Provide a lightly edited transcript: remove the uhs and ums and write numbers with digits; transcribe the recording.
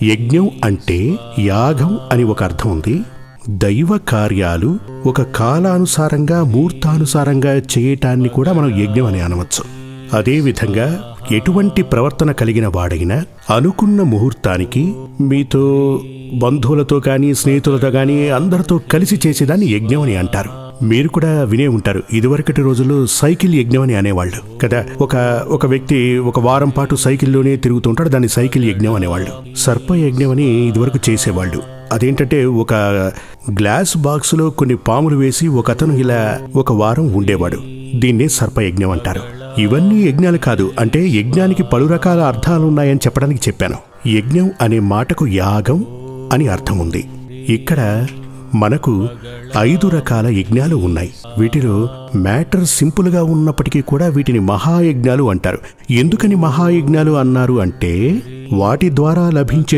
యజ్ఞం అంటే యాగం అని ఒక అర్థం ఉంది. దైవ కార్యాలు ఒక కాలానుసారంగా ముహూర్తానుసారంగా చేయటాన్ని కూడా మనం యజ్ఞం అని అనవచ్చు. అదేవిధంగా ఎటువంటి ప్రవర్తన కలిగిన వాడైనా అనుకున్న ముహూర్తానికి మీతో బంధువులతో కానీ స్నేహితులతో కానీ అందరితో కలిసి చేసేదాన్ని యజ్ఞం అని అంటారు. మీరు కూడా వినే ఉంటారు, ఇదివరకటి రోజుల్లో సైకిల్ యజ్ఞం అని అనేవాళ్ళు కదా. ఒక వ్యక్తి ఒక వారం పాటు సైకిల్లోనే తిరుగుతుంటాడు, దాన్ని సైకిల్ యజ్ఞం అనేవాళ్ళు. సర్ప యజ్ఞం అని ఇదివరకు చేసేవాళ్ళు. అదేంటంటే ఒక గ్లాస్ బాక్సులో కొన్ని పాములు వేసి ఒక అతను ఇలా ఒక వారం ఉండేవాడు. దీన్నే సర్పయజ్ఞం అంటారు. ఇవన్నీ యజ్ఞాలు కాదు, అంటే యజ్ఞానికి పలు రకాల అర్థాలున్నాయని చెప్పడానికి చెప్పాను. యజ్ఞం అనే మాటకు యాగం అని అర్థం ఉంది. ఇక్కడ మనకు 5 రకాల యజ్ఞాలు ఉన్నాయి. వీటిలో మ్యాటర్ సింపుల్గా ఉన్నప్పటికీ కూడా వీటిని మహాయజ్ఞాలు అంటారు. ఎందుకని మహాయజ్ఞాలు అన్నారు అంటే వాటి ద్వారా లభించే